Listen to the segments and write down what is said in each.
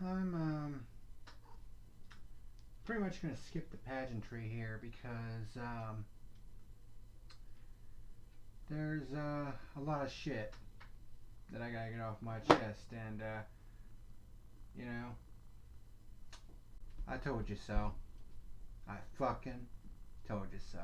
I'm pretty much gonna skip the pageantry here because there's a lot of shit that I gotta get off my chest, and you know, I told you so. I fucking told you so.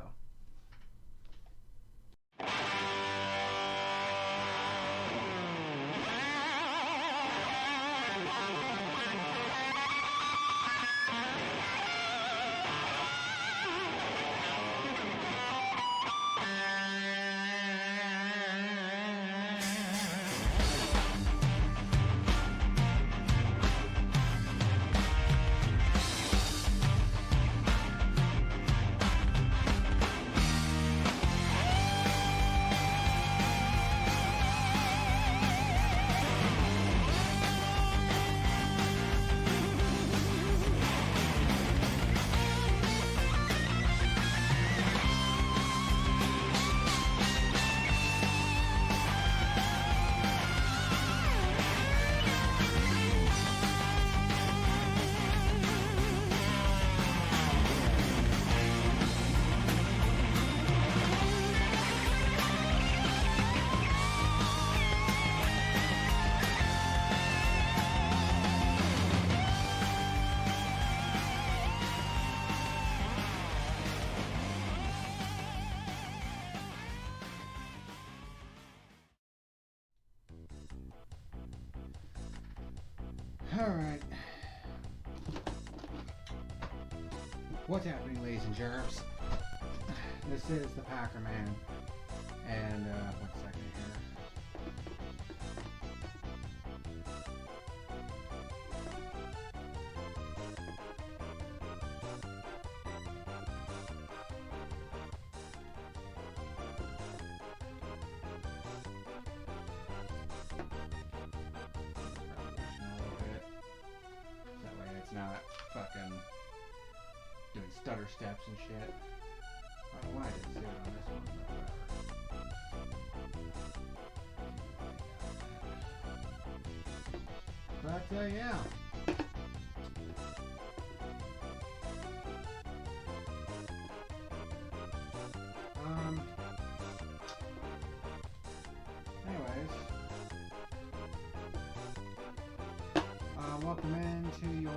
Alright. What's happening, ladies and germs? This is the Packer Man. And, 1 second here. Not fucking doing stutter steps and shit. I don't know why I didn't do it on this one, but whatever. But yeah. Anyways. Welcome into your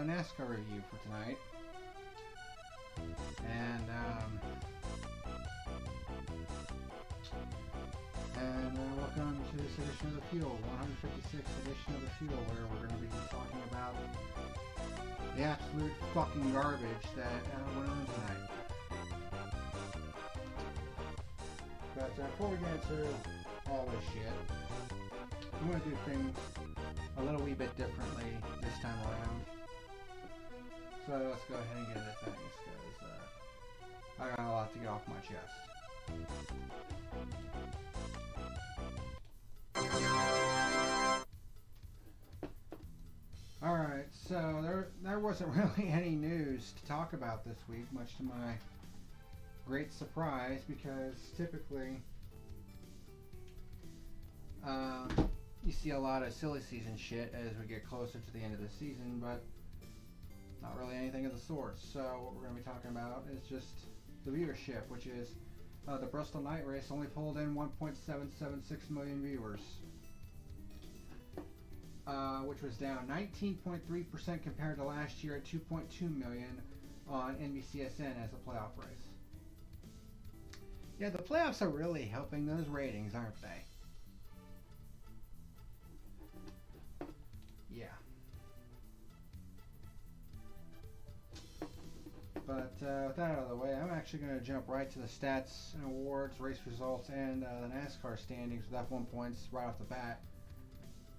NASCAR review for tonight, and welcome to this edition of the Fuel, 156th edition of the Fuel, where we're going to be talking about the absolute fucking garbage that went on tonight. But before we get into all this shit, I'm going to do things a little wee bit differently this time around. So let's go ahead and get into things, because I got a lot to get off my chest. Alright, so there wasn't really any news to talk about this week, much to my great surprise, because typically you see a lot of silly season shit as we get closer to the end of the season, but not really anything of the sort. So what we're going to be talking about is just the viewership, which is the Bristol Night Race only pulled in 1.776 million viewers, which was down 19.3% compared to last year at 2.2 million on NBCSN as a playoff race. Yeah, the playoffs are really helping those ratings, aren't they? Yeah. But with that out of the way, I'm actually going to jump right to the stats and awards, race results, and the NASCAR standings with F1 points right off the bat,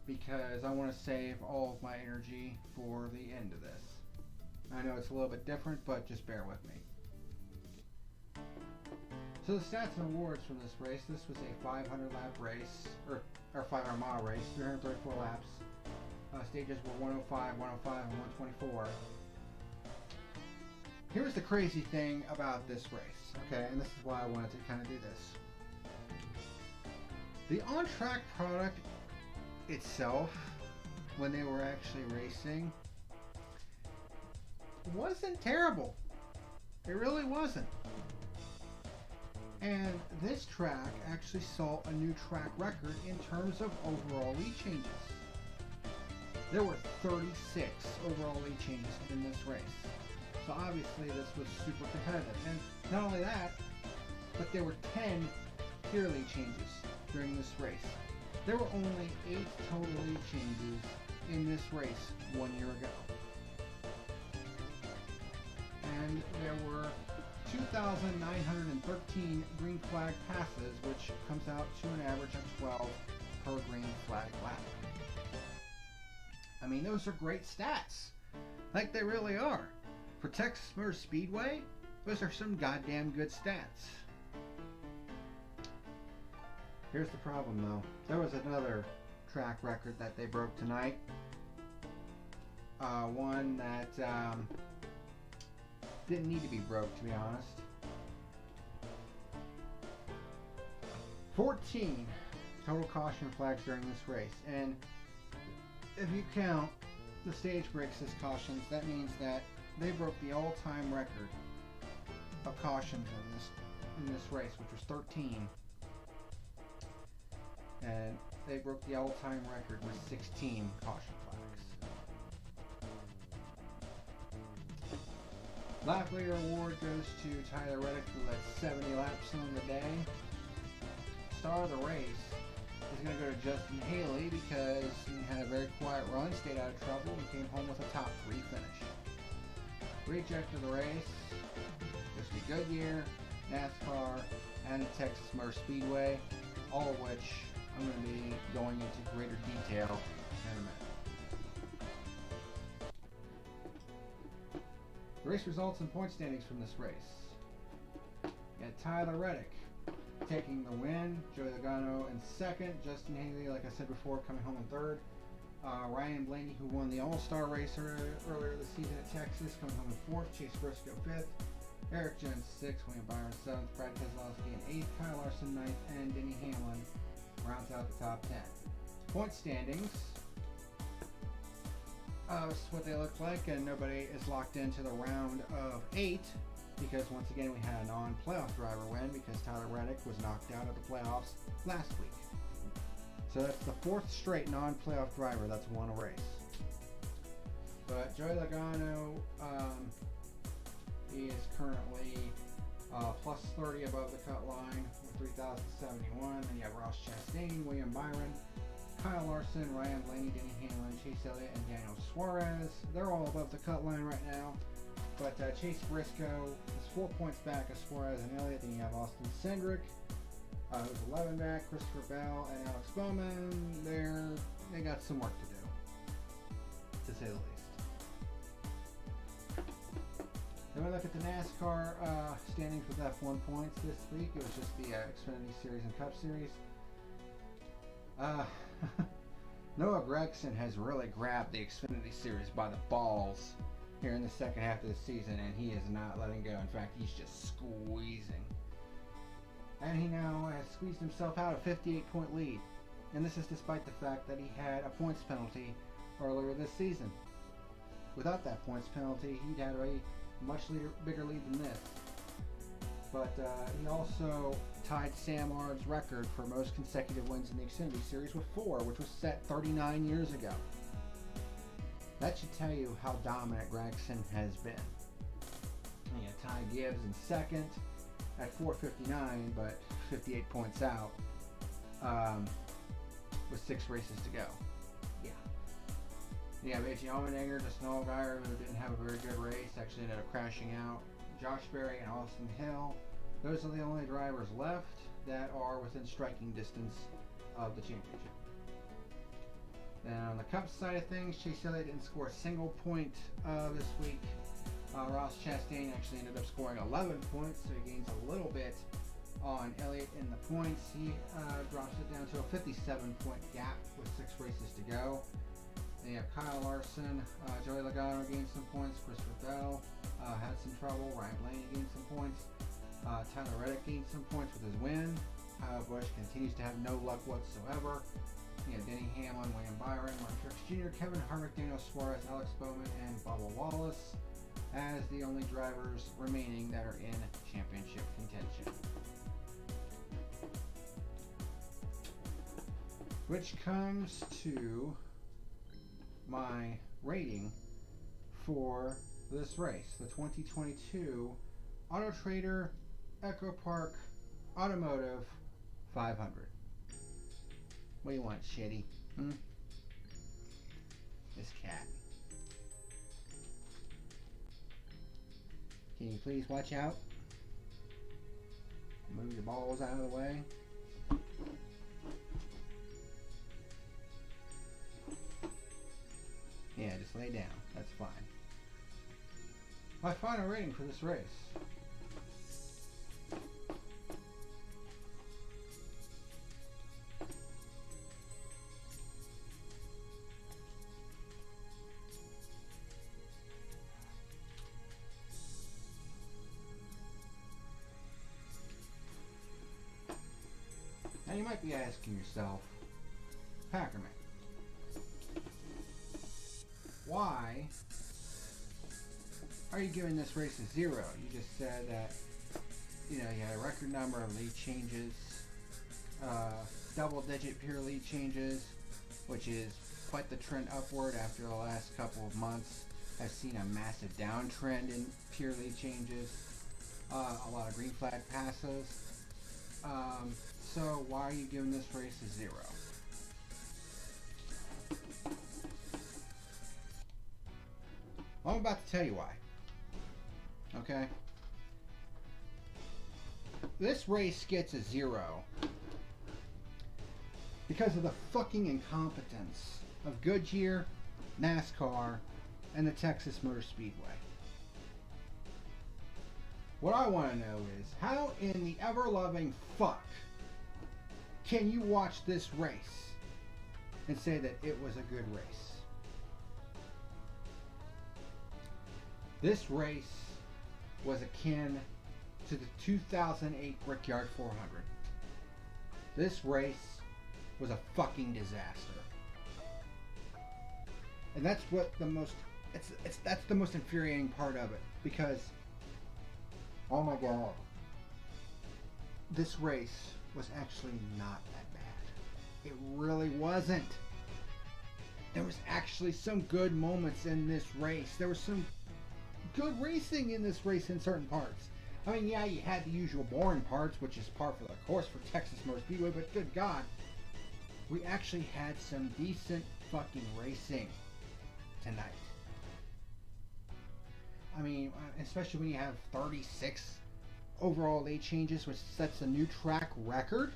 because I want to save all of my energy for the end of this. I know it's a little bit different, but just bear with me. So the stats and awards from this race, this was a 500 lap race, or 500 mile race, 334 laps. Stages were 105, 105, and 124. Here's the crazy thing about this race, okay, and this is why I wanted to kind of do this. The on-track product itself, when they were actually racing, wasn't terrible. It really wasn't. And this track actually saw a new track record in terms of overall lead changes. There were 36 overall lead changes in this race. So obviously this was super competitive. And not only that, but there were 10 tier lead changes during this race. There were only 8 total lead changes in this race 1 year ago. And there were 2,913 green flag passes, which comes out to an average of 12 per green flag lap. I mean, those are great stats. Like, they really are. For Texas Motor Speedway, those are some goddamn good stats. Here's the problem, though. There was another track record that they broke tonight. One that didn't need to be broke, to be honest. 14 total caution flags during this race. And if you count the stage breaks as cautions, that means that they broke the all-time record of cautions in this race, which was 13. And they broke the all-time record with 16 caution flags. Lap leader award goes to Tyler Reddick, who led 70 laps on the day. Star of the race is going to go to Justin Haley because he had a very quiet run, stayed out of trouble, and came home with a top 3 finish. Reject of the race goes to Goodyear, NASCAR, and Texas Motor Speedway, all of which I'm going to be going into greater detail in a minute. The race results and point standings from this race. We got Tyler Reddick taking the win, Joey Logano in second, Justin Haley, like I said before, coming home in third, Ryan Blaney, who won the All-Star race earlier this season at Texas, coming home in fourth, Chase Briscoe fifth, Eric Jones sixth, William Byron seventh, Brad Keselowski in eighth, Kyle Larson ninth, and Denny Hamlin rounds out the top 10. Point standings. This is what they look like, and nobody is locked into the round of 8 because once again we had a non-playoff driver win because Tyler Reddick was knocked out of the playoffs last week. So that's the 4th straight non-playoff driver that's won a race. But Joey Logano, he is currently plus 30 above the cut line with 3,071. Then you have Ross Chastain, William Byron, Kyle Larson, Ryan Blaney, Denny Hamlin, Chase Elliott, and Daniel Suarez. They're all above the cut line right now. But Chase Briscoe is 4 points back of Suarez and Elliott. Then you have Austin Cindric, who's 11 back, Christopher Bell, and Alex Bowman. They got some work to do, to say the least. Then we look at the NASCAR standings with F1 points this week. It was just the Xfinity Series and Cup Series. Noah Gragson has really grabbed the Xfinity Series by the balls here in the second half of the season, and he is not letting go. In fact, he's just squeezing. And he now has squeezed himself out a 58-point lead. And this is despite the fact that he had a points penalty earlier this season. Without that points penalty, he'd had a much bigger lead than this. But he also tied Sam Ard's record for most consecutive wins in the Xfinity Series with 4, which was set 39 years ago. That should tell you how dominant Gragson has been. And you got Ty Gibbs in second at 459, but 58 points out with 6 races to go. Yeah. You have A.J. Allmendinger, the Snow guy who didn't have a very good race, actually ended up crashing out. Josh Berry and Austin Hill. Those are the only drivers left that are within striking distance of the championship. Then on the Cup side of things, Chase Elliott didn't score a single point this week. Ross Chastain actually ended up scoring 11 points, so he gains a little bit on Elliott in the points. He drops it down to a 57-point gap with 6 races to go. Then you have Kyle Larson, Joey Logano gained some points, Christopher Bell had some trouble, Ryan Blaney gained some points, Tyler Reddick gained some points with his win. Busch continues to have no luck whatsoever. You know, Denny Hamlin, William Byron, Martin Truex Jr., Kevin Harvick, Daniel Suarez, Alex Bowman, and Bubba Wallace as the only drivers remaining that are in championship contention. Which comes to my rating for this race, the 2022 Autotrader EchoPark Automotive 500. What do you want, Shitty? This cat. Can you please watch out? Move your balls out of the way. Yeah, just lay down. That's fine. My final rating for this race. Now you might be asking yourself, Packerman, why are you giving this race a 0? You just said that, you know, you had a record number of lead changes, double-digit pure lead changes, which is quite the trend upward after the last couple of months. I've seen a massive downtrend in pure lead changes, a lot of green flag passes. So why are you giving this race a 0? Well, I'm about to tell you why. Okay? This race gets a 0 because of the fucking incompetence of Goodyear, NASCAR, and the Texas Motor Speedway. What I want to know is, how in the ever-loving fuck can you watch this race and say that it was a good race? This race was akin to the 2008 Brickyard 400. This race was a fucking disaster. And that's what the most, that's the most infuriating part of it, because, oh my god, this race was actually not that bad. It really wasn't. There was actually some good moments in this race. There was some good racing in this race in certain parts. I mean, yeah, you had the usual boring parts, which is par for the course for Texas Motor Speedway, but good God, we actually had some decent fucking racing tonight. I mean, especially when you have 36 overall late changes, which sets a new track record.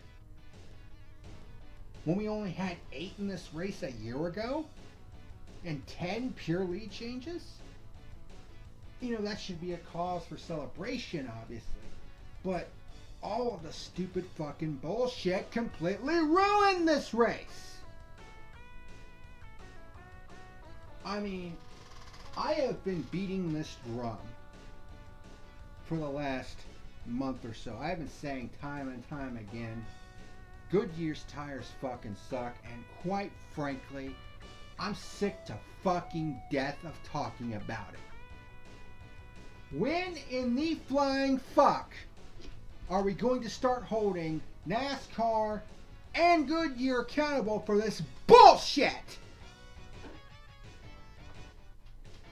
When we only had 8 in this race a year ago, and 10 pure lead changes, you know, that should be a cause for celebration, obviously. But all of the stupid fucking bullshit completely ruined this race. I mean, I have been beating this drum for the last month or so. I've been saying time and time again, Goodyear's tires fucking suck, and quite frankly, I'm sick to fucking death of talking about it. When in the flying fuck are we going to start holding NASCAR and Goodyear accountable for this bullshit?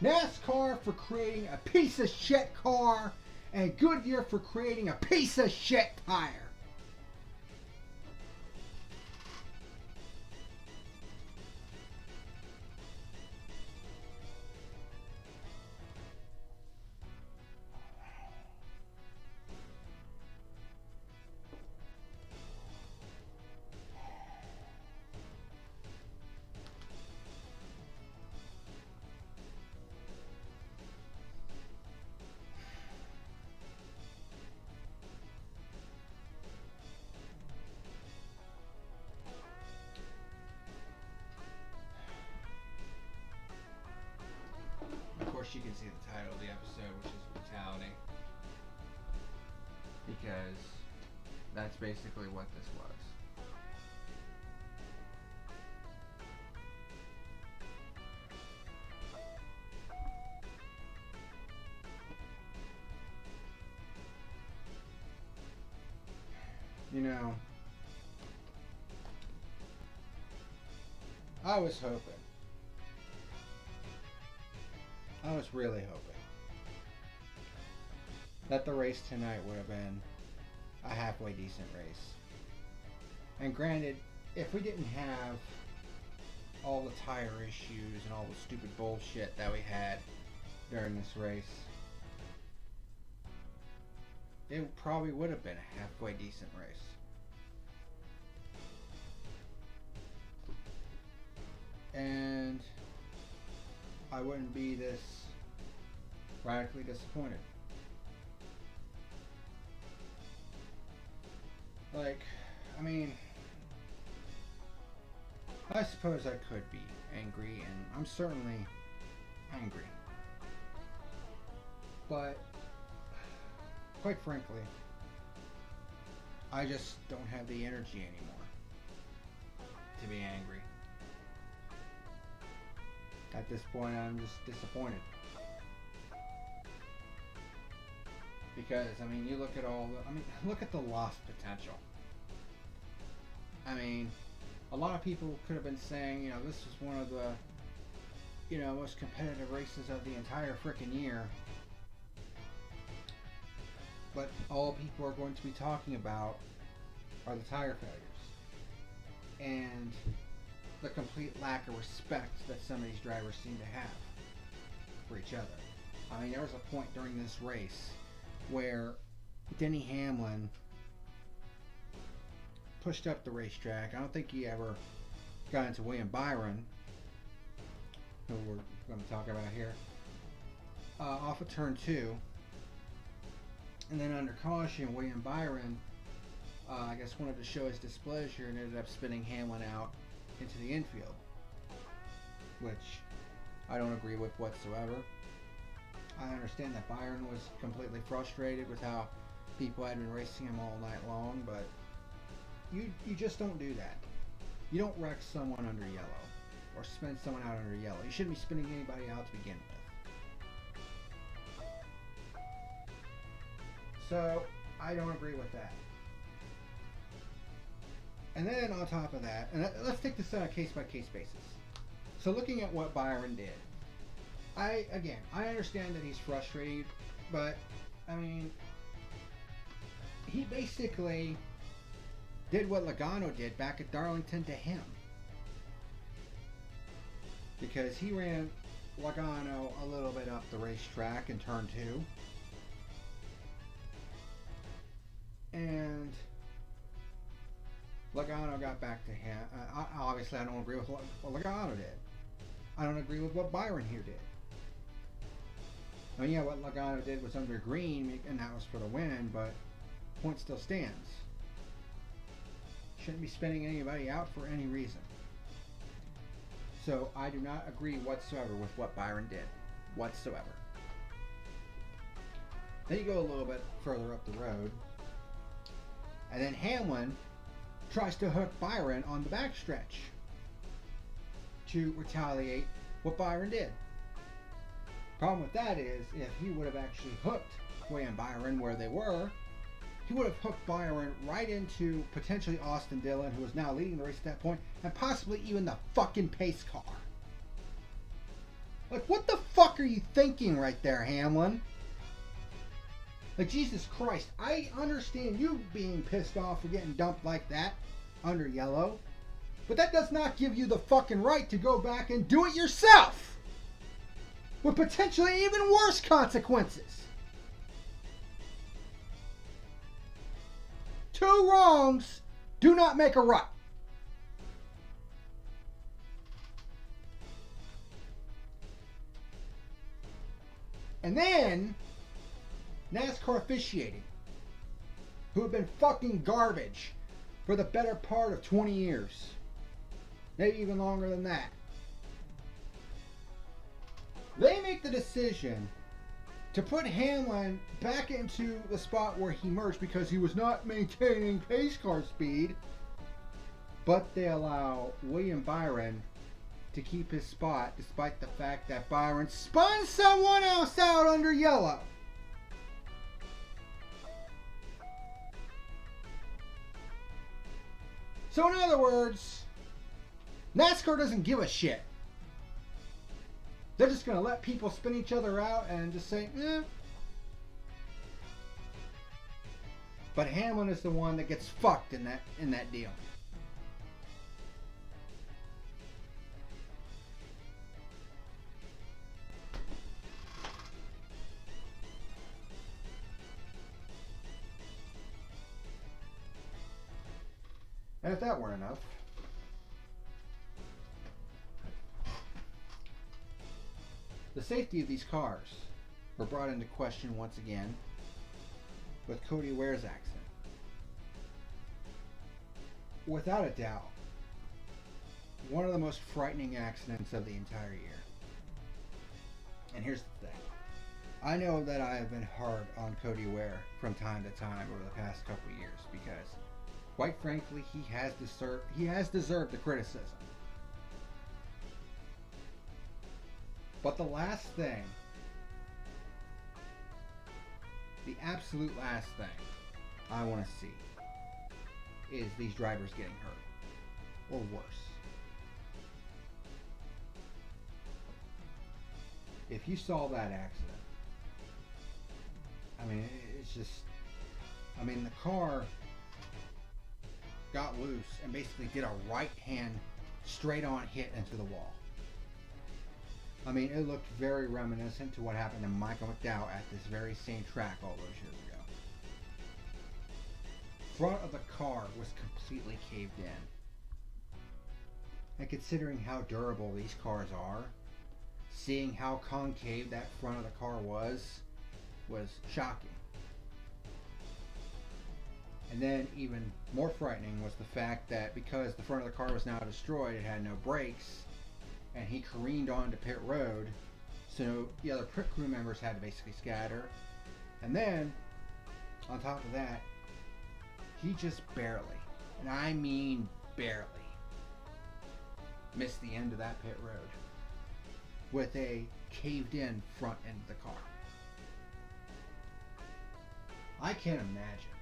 NASCAR for creating a piece of shit car, and Goodyear for creating a piece of shit tire. You can see the title of the episode, which is Brutality, because That's basically what this was. You know, I was really hoping that the race tonight would have been a halfway decent race. And granted, if we didn't have all the tire issues and all the stupid bullshit that we had during this race, it probably would have been a halfway decent race. And I wouldn't be this radically disappointed. Like, I mean, I suppose I could be angry, and I'm certainly angry. But, quite frankly, I just don't have the energy anymore to be angry. At this point, I'm just disappointed. Because, I mean, you look at look at the lost potential. I mean, a lot of people could have been saying, you know, this was one of the, you know, most competitive races of the entire frickin' year. But all people are going to be talking about are the tire failures. And the complete lack of respect that some of these drivers seem to have for each other. I mean, there was a point during this race where Denny Hamlin pushed up the racetrack. I don't think he ever got into William Byron, who we're going to talk about here, off of turn 2. And then under caution, William Byron, I guess, wanted to show his displeasure and ended up spinning Hamlin out into the infield, which I don't agree with whatsoever. I understand that Byron was completely frustrated with how people had been racing him all night long, but you just don't do that. You don't wreck someone under yellow or spin someone out under yellow. You shouldn't be spinning anybody out to begin with. So I don't agree with that. And then on top of that, and let's take this on a case-by-case basis. So looking at what Byron did, I understand that he's frustrated, but, I mean, he basically did what Logano did back at Darlington to him. Because he ran Logano a little bit up the racetrack in turn 2. And Logano got back to him. Obviously, I don't agree with what Logano did. I don't agree with what Byron here did. I mean, yeah, what Logano did was under green, and that was for the win, but point still stands. Shouldn't be spinning anybody out for any reason. So I do not agree whatsoever with what Byron did. Whatsoever. Then you go a little bit further up the road, and then Hamlin tries to hook Byron on the backstretch to retaliate what Byron did. Problem with that is, if he would have actually hooked Way and Byron where they were, he would have hooked Byron right into potentially Austin Dillon, who was now leading the race at that point, and possibly even the fucking pace car. Like, what the fuck are you thinking right there, Hamlin? Like, Jesus Christ, I understand you being pissed off for getting dumped like that under yellow, but that does not give you the fucking right to go back and do it yourself with potentially even worse consequences. Two wrongs do not make a right. And then NASCAR officiating, who have been fucking garbage for the better part of 20 years. Maybe even longer than that. They make the decision to put Hamlin back into the spot where he merged because he was not maintaining pace car speed, but they allow William Byron to keep his spot despite the fact that Byron spun someone else out under yellow. So in other words, NASCAR doesn't give a shit. They're just going to let people spin each other out and just say, eh. But Hamlin is the one that gets fucked in that deal. And if that weren't enough, the safety of these cars were brought into question once again with Cody Ware's accident. Without a doubt, one of the most frightening accidents of the entire year. And here's the thing. I know that I have been hard on Cody Ware from time to time over the past couple of years because, quite frankly, he has deserved the criticism. But the last thing, the absolute last thing I want to see is these drivers getting hurt or worse. If you saw that accident, I mean, it's just, I mean, the car got loose and basically did a right hand straight on hit into the wall. I mean, it looked very reminiscent to what happened to Michael McDowell at this very same track all those years ago. Front of the car was completely caved in. And considering how durable these cars are, seeing how concave that front of the car was shocking. And then even more frightening was the fact that because the front of the car was now destroyed, it had no brakes, and he careened onto pit road, so the other pit crew members had to basically scatter. And then, on top of that, he just barely, and I mean barely, missed the end of that pit road with a caved in front end of the car. I can't imagine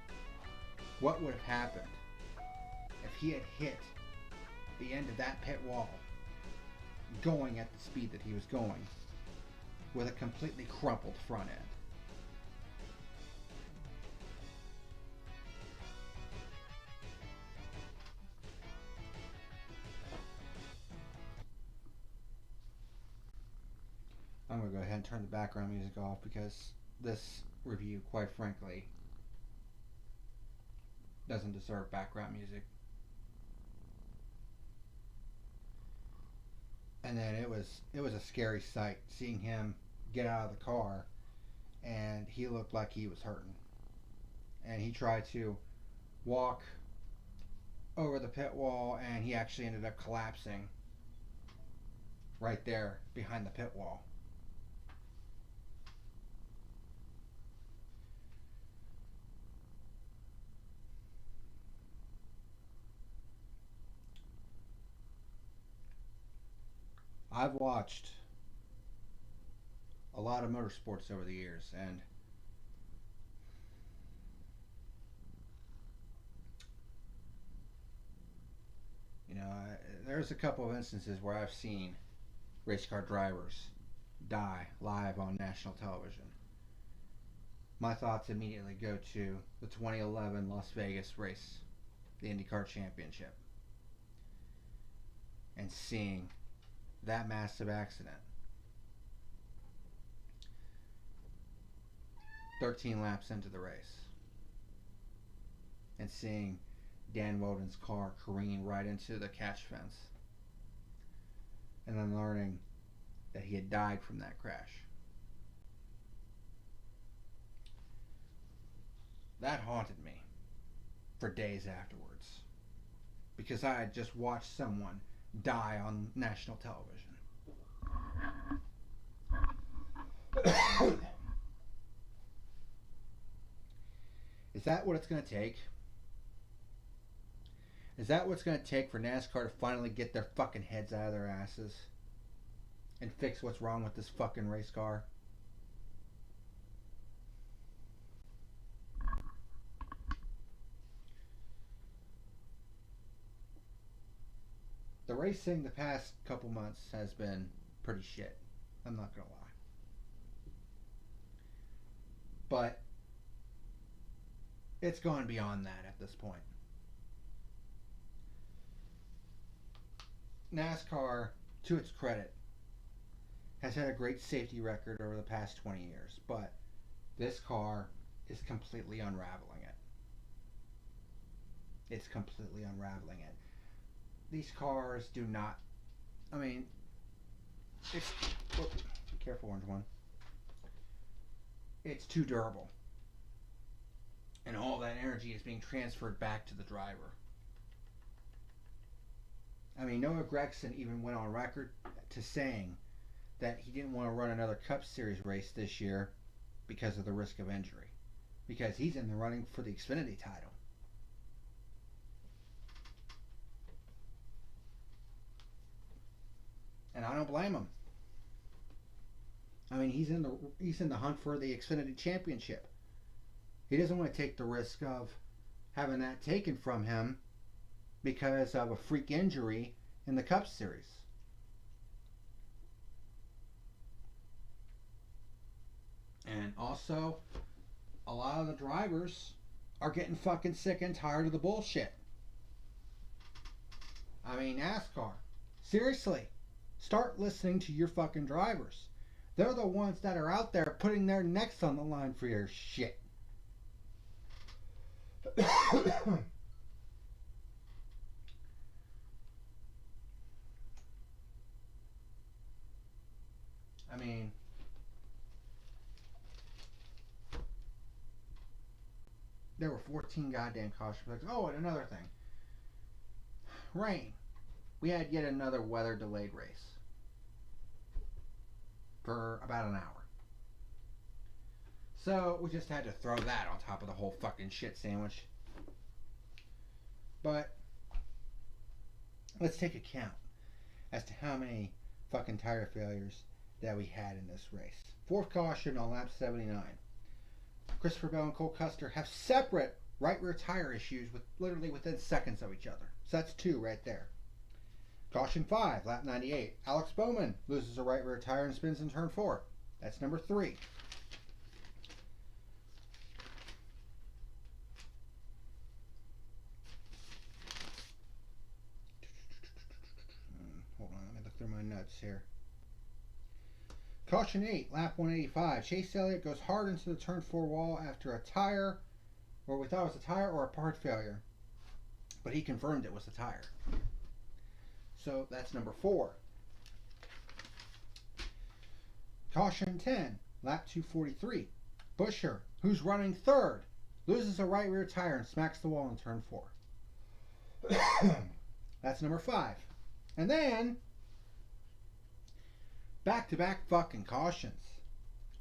what would have happened if he had hit the end of that pit wall going at the speed that he was going with a completely crumpled front end. I'm going to go ahead and turn the background music off because this review, quite frankly, doesn't deserve background music. And then it was a scary sight seeing him get out of the car, and he looked like he was hurting. And he tried to walk over the pit wall, and he actually ended up collapsing right there behind the pit wall. I've watched a lot of motorsports over the years, and there's a couple of instances where I've seen race car drivers die live on national television. My thoughts immediately go to the 2011 Las Vegas race, the IndyCar Championship, and seeing that massive accident. 13 laps into the race, and seeing Dan Woden's car careen right into the catch fence, and then learning that he had died from that crash. That haunted me for days afterwards, because I had just watched someone die on national television. that what it's going to take? Is that what it's going to take for NASCAR to finally get their fucking heads out of their asses and fix what's wrong with this fucking race car? The racing the past couple months has been pretty shit. I'm not going to lie. But it's gone beyond that at this point. NASCAR, to its credit, has had a great safety record over the past 20 years, but this car is completely unraveling it. It's completely unraveling it. These cars do not, I mean, it's, oh, be careful, orange one. It's too durable. And all that energy is being transferred back to the driver. I mean, Noah Gragson even went on record to saying that he didn't want to run another Cup Series race this year because of the risk of injury. Because he's in the running for the Xfinity title. And I don't blame him. I mean, he's in the hunt for the Xfinity Championship. He doesn't want to take the risk of having that taken from him because of a freak injury in the Cup Series. And also, a lot of the drivers are getting fucking sick and tired of the bullshit. I mean, NASCAR, seriously, start listening to your fucking drivers. They're the ones that are out there putting their necks on the line for your shit. I mean, there were 14 goddamn caution flags. Oh, and another thing. Rain. We had yet another weather delayed race for about an hour. So we just had to throw that on top of the whole fucking shit sandwich. But let's take a count as to how many fucking tire failures that we had in this race. Fourth caution on lap 79. Christopher Bell and Cole Custer have separate right rear tire issues with literally within seconds of each other. So that's 2 right there. Caution 5, lap 98. Alex Bowman loses a right rear tire and spins in turn 4. That's number 3. Hold on, let me look through my notes here. Caution 8, lap 185. Chase Elliott goes hard into the turn 4 wall after a tire, or we thought it was a tire or a part failure, but he confirmed it was a tire. So that's number 4. Caution 10, lap 243. Buescher, who's running third, loses a right rear tire and smacks the wall in turn 4. That's number 5. And then, back-to-back fucking cautions.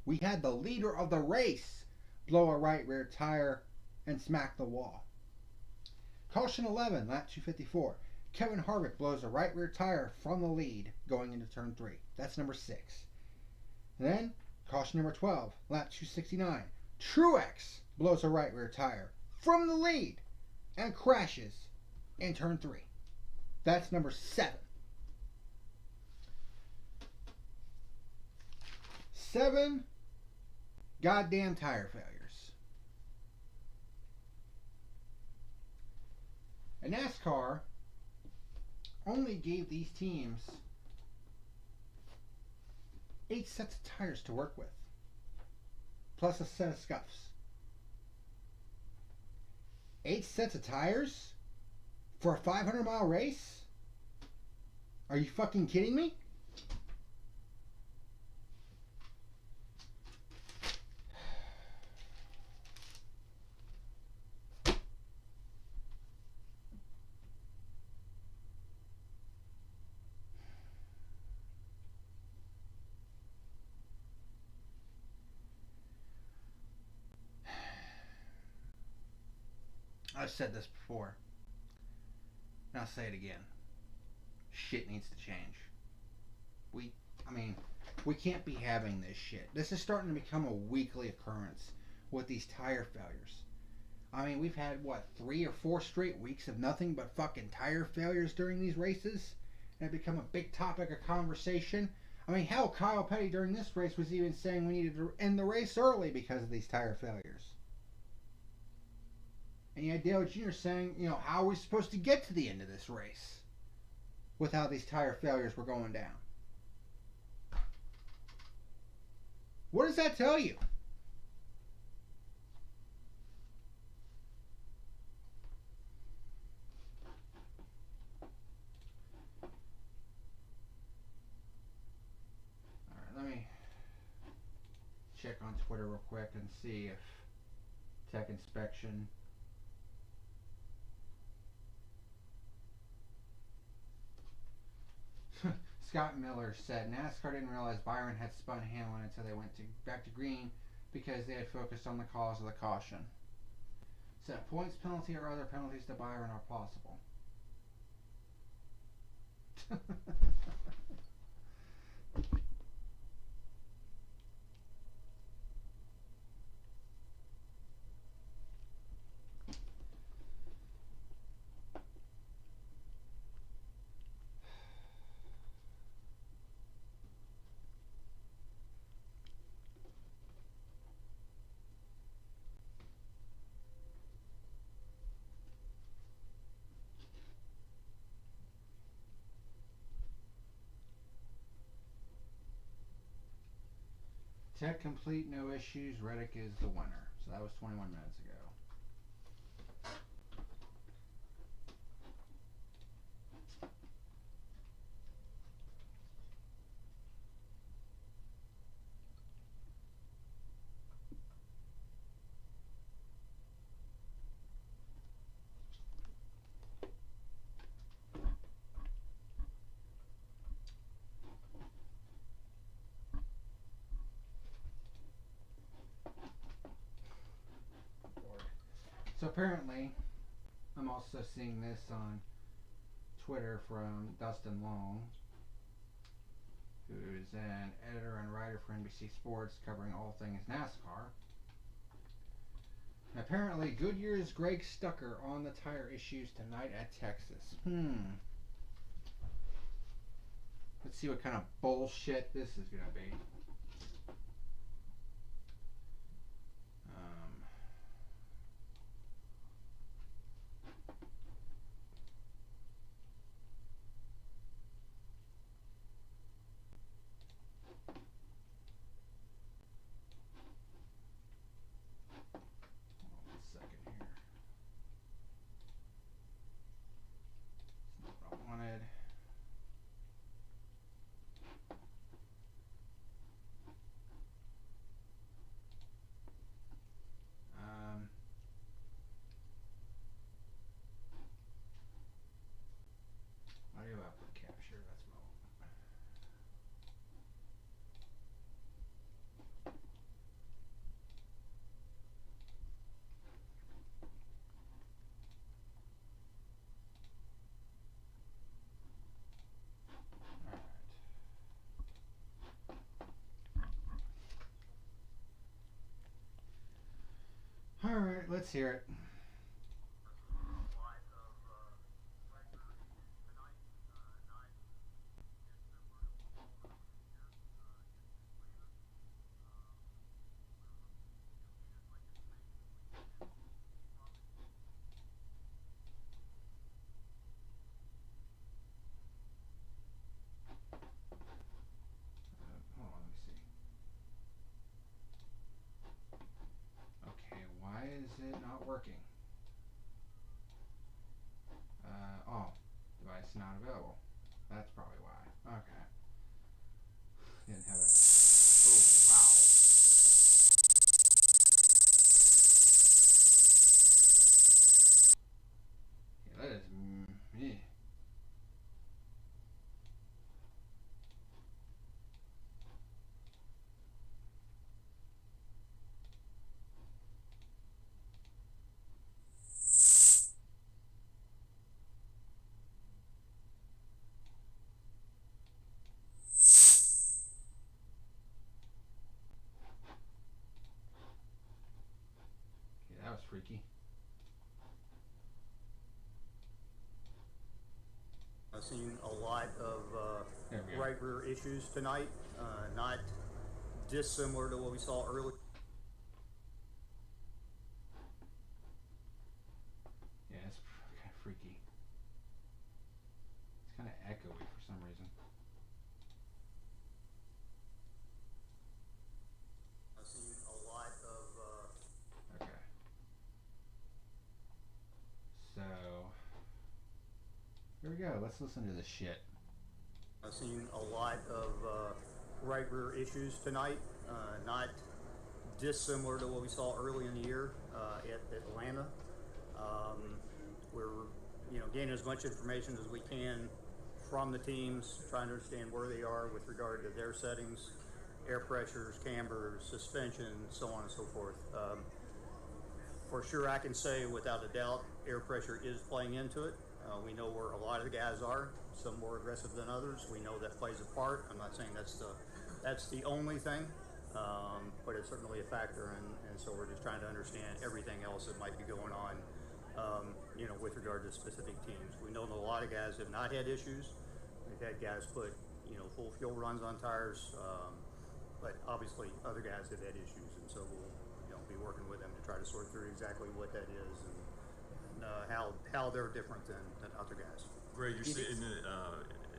We had the leader of the race blow a right rear tire and smack the wall. Caution 11, lap 254. Kevin Harvick blows a right rear tire from the lead going into turn 3. That's number 6. And then, caution number 12, lap 269. Truex blows a right rear tire from the lead and crashes in turn 3. That's number 7. 7 goddamn tire failures. And NASCAR only gave these teams 8 sets of tires to work with, plus a set of scuffs. 8 sets of tires for a 500-mile race? Are you fucking kidding me? I've said this before, and I'll say it again. Shit needs to change. We can't be having this shit. This is starting to become a weekly occurrence with these tire failures. I mean, we've had, what, 3 or 4 straight weeks of nothing but fucking tire failures during these races? And it become a big topic of conversation. I mean, hell, Kyle Petty during this race was even saying we needed to end the race early because of these tire failures. And you had Dale Jr. saying, you know, how are we supposed to get to the end of this race with how these tire failures were going down? What does that tell you? Alright, let me check on Twitter real quick and see if Tech Inspection Scott Miller said NASCAR didn't realize Byron had spun Hamlin until they went back to green because they had focused on the cause of the caution. Said points penalty or other penalties to Byron are possible. Tech complete, no issues. Reddick is the winner. So that was 21 minutes ago. So apparently, I'm also seeing this on Twitter from Dustin Long, who is an editor and writer for NBC Sports covering all things NASCAR. And apparently, Goodyear's Greg Stucker on the tire issues tonight at Texas. Let's see what kind of bullshit this is going to be. Audio output capture, that's wrong. Alright, let's hear it. Hold on, let me see. Okay, why is it not working? Device not available. That's probably why. Okay. Didn't have it. Oh, wow. Yeah, that is meh. freaky. I've seen a lot of right rear issues tonight, not dissimilar to what we saw earlier. Yeah, it's kind of freaky. It's kind of echoey for some reason. I've seen a lot of okay. So here we go. Let's listen to this shit. I've seen a lot of right rear issues tonight, not dissimilar to what we saw early in the year at Atlanta. We're gaining as much information as we can from the teams, trying to understand where they are with regard to their settings, air pressures, cambers, suspension, so on and so forth. For sure, I can say without a doubt, air pressure is playing into it. We know where a lot of the guys are, some more aggressive than others. We know that plays a part. I'm not saying that's the only thing, but it's certainly a factor, and so we're just trying to understand everything else that might be going on, with regard to specific teams. We know that a lot of guys have not had issues. We've had guys put, full fuel runs on tires, but obviously other guys have had issues, and so we'll, be working with them to try to sort through exactly what that is and how they're different than other guys. Ray, you're seeing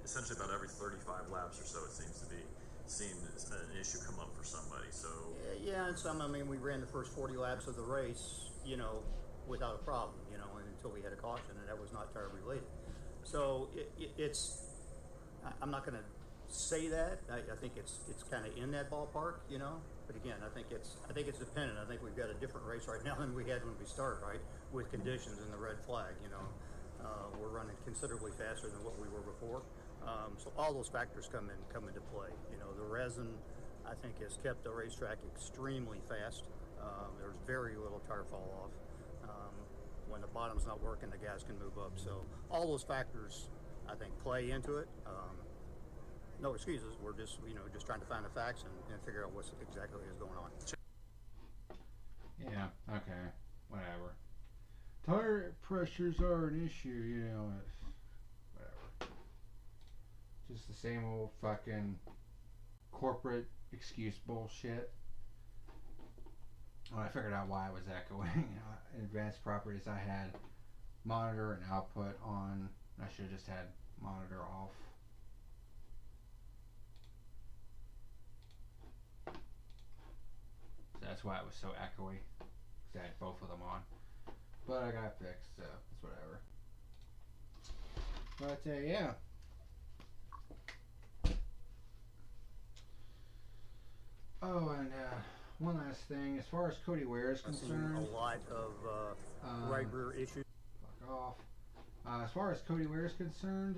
essentially about every 35 laps or so, it seems to be seeing an issue come up for somebody. So yeah, and some. I mean, we ran the first 40 laps of the race, without a problem, until we had a caution, and that was not tire related. So it's. I'm not going to say that. I think it's kind of in that ballpark, But again, I think it's dependent. I think we've got a different race right now than we had when we started, right? With conditions and the red flag, we're running considerably faster than what we were before. So all those factors come into play. The resin, I think, has kept the racetrack extremely fast. There's very little tire fall off. When the bottom's not working, the gas can move up. So all those factors, I think, play into it. No excuses. We're just, just trying to find the facts and figure out what exactly is going on. Yeah, okay, whatever. Tire pressures are an issue, whatever. Just the same old fucking corporate excuse bullshit. When I figured out why I was echoing, in advanced properties I had monitor and output on. I should have just had monitor off. That's why it was so echoey. I had both of them on. But I got it fixed, so it's whatever. But yeah. Oh, and one last thing. As far as Cody Ware is concerned, a lot of right rear issues. Fuck off. As far as Cody Ware is concerned,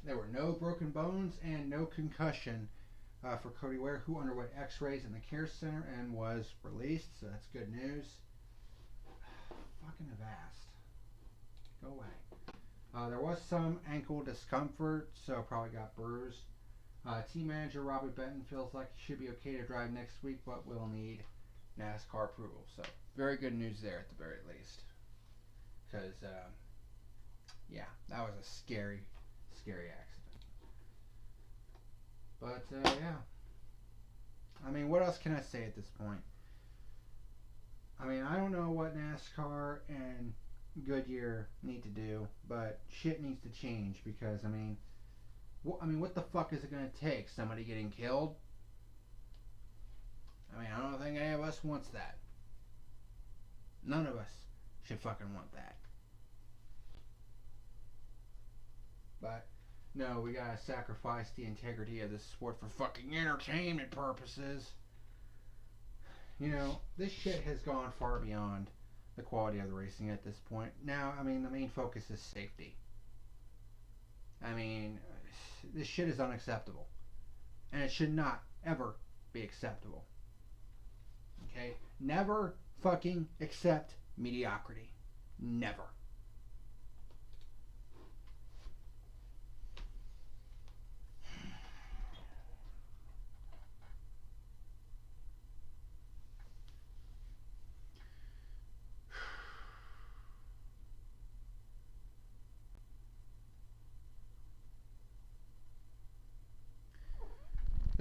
there were no broken bones and no concussion for Cody Ware, who underwent x-rays in the care center and was released, so that's good news. Fucking Avast. Go away. There was some ankle discomfort, so probably got bruised. Team manager Robbie Benton feels like he should be okay to drive next week, but will need NASCAR approval. So very good news there at the very least. Because, yeah, that was a scary, scary accident. But, yeah. I mean, what else can I say at this point? I mean, I don't know what NASCAR and Goodyear need to do, but shit needs to change because, I mean, what the fuck is it going to take? Somebody getting killed? I mean, I don't think any of us wants that. None of us should fucking want that. But, no, we gotta sacrifice the integrity of this sport for fucking entertainment purposes. This shit has gone far beyond the quality of the racing at this point. Now, I mean, the main focus is safety. I mean, this shit is unacceptable. And it should not ever be acceptable. Okay? Never fucking accept mediocrity. Never.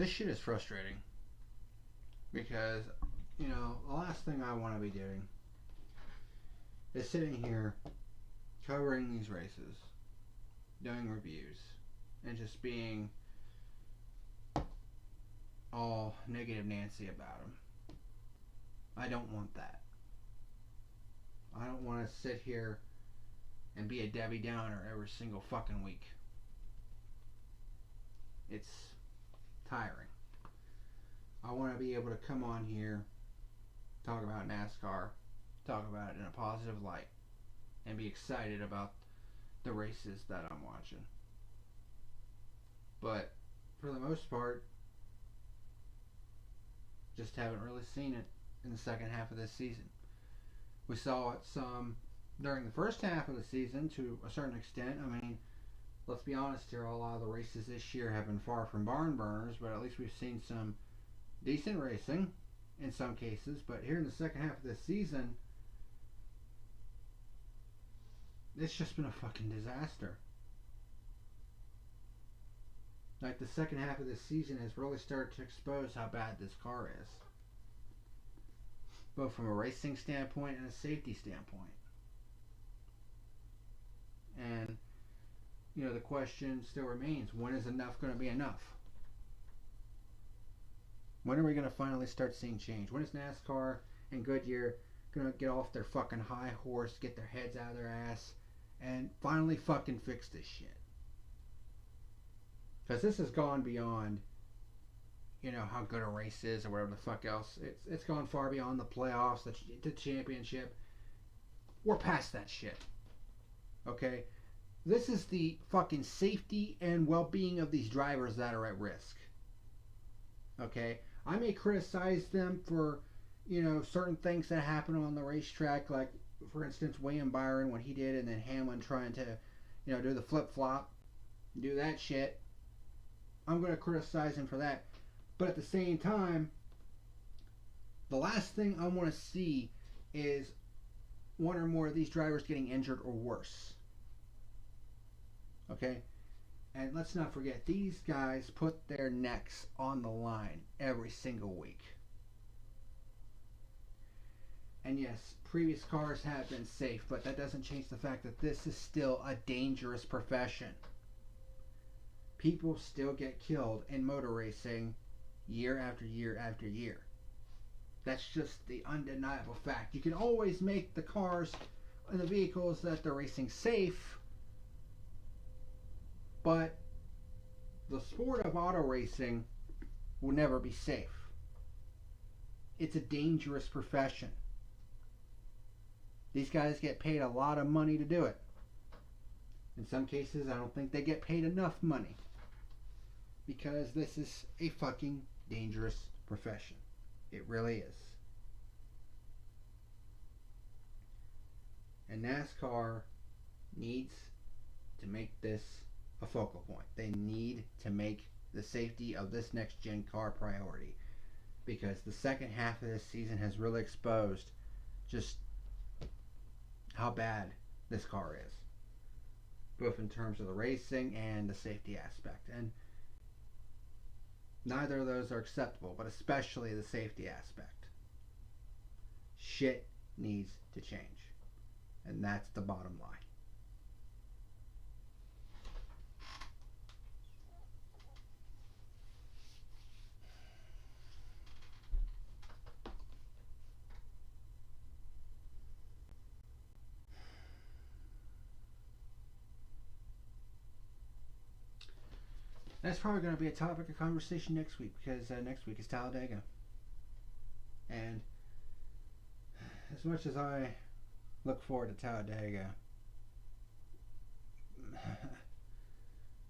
This shit is frustrating because, you know, the last thing I want to be doing is sitting here covering these races, doing reviews, and just being all negative Nancy about them. I don't want that. I don't want to sit here and be a Debbie Downer every single fucking week. It's tiring. I want to be able to come on here, talk about NASCAR, talk about it in a positive light, and be excited about the races that I'm watching. But for the most part, just haven't really seen it in the second half of this season. We saw it some during the first half of the season to a certain extent. I mean, let's be honest here, a lot of the races this year have been far from barn burners, but at least we've seen some decent racing in some cases. But here in the second half of this season, it's just been a fucking disaster. Like, the second half of this season has really started to expose how bad this car is, both from a racing standpoint and a safety standpoint. And, you know, the question still remains, when is enough going to be enough? When are we going to finally start seeing change? When is NASCAR and Goodyear going to get off their fucking high horse, get their heads out of their ass, and finally fucking fix this shit? Because this has gone beyond, you know, how good a race is or whatever the fuck else. It's gone far beyond the playoffs, the championship. We're past that shit. Okay? This is the fucking safety and well-being of these drivers that are at risk. Okay? I may criticize them for, you know, certain things that happen on the racetrack, like, for instance, William Byron, what he did, and then Hamlin trying to, you know, do the flip-flop, do that shit. I'm going to criticize him for that. But at the same time, the last thing I want to see is one or more of these drivers getting injured or worse. Okay? And let's not forget, these guys put their necks on the line every single week. And yes, previous cars have been safe, but that doesn't change the fact that this is still a dangerous profession. People still get killed in motor racing year after year after year. That's just the undeniable fact. You can always make the cars and the vehicles that they're racing safe, but the sport of auto racing will never be safe. It's a dangerous profession. These guys get paid a lot of money to do it. In some cases, I don't think they get paid enough money, because this is a fucking dangerous profession. It really is. And NASCAR needs to make this a focal point. They need to make the safety of this next gen car priority, because the second half of this season has really exposed just how bad this car is, both in terms of the racing and the safety aspect. And neither of those are acceptable, but especially the safety aspect. Shit needs to change. And that's the bottom line. That's probably going to be a topic of conversation next week, because next week is Talladega. And as much as I look forward to Talladega,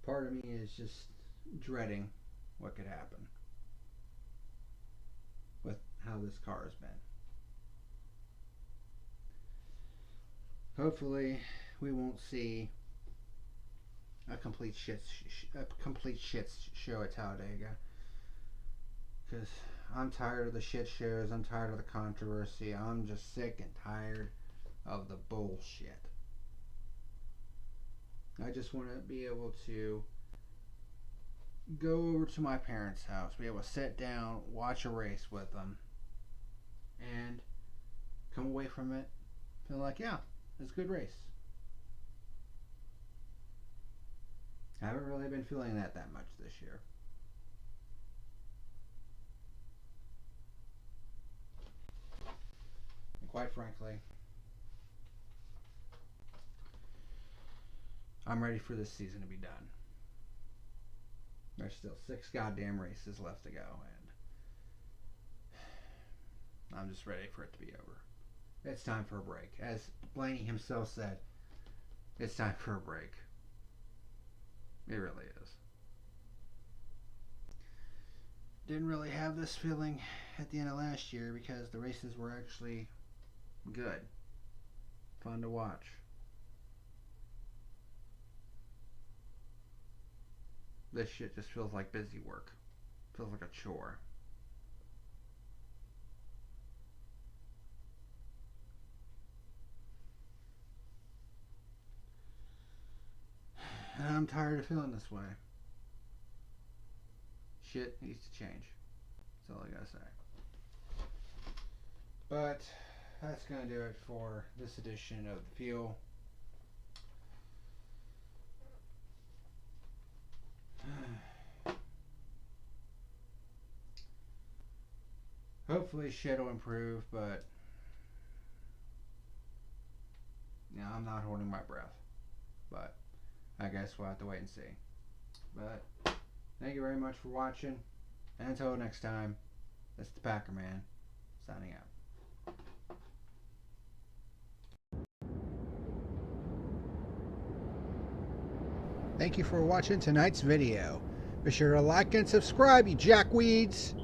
part of me is just dreading what could happen with how this car has been. Hopefully we won't see a complete shit show at Talladega, because I'm tired of the shit shows. I'm tired of the controversy. I'm just sick and tired of the bullshit. I just want to be able to, go over to my parents' house, be able to sit down, watch a race with them, and come away from it feeling like, yeah, it's a good race. I haven't really been feeling that much this year. And quite frankly, I'm ready for this season to be done. There's still 6 goddamn races left to go, and I'm just ready for it to be over. It's time for a break. As Blaney himself said, it's time for a break. It really is. Didn't really have this feeling at the end of last year because the races were actually good. Fun to watch. This shit just feels like busy work. Feels like a chore. And I'm tired of feeling this way. Shit needs to change. That's all I gotta say. But that's gonna do it for this edition of The Fuel. Hopefully shit will improve, but you know, I'm not holding my breath. But I guess we'll have to wait and see. But thank you very much for watching. And until next time, this is the Packer Man signing out. Thank you for watching tonight's video. Be sure to like and subscribe, you jackweeds.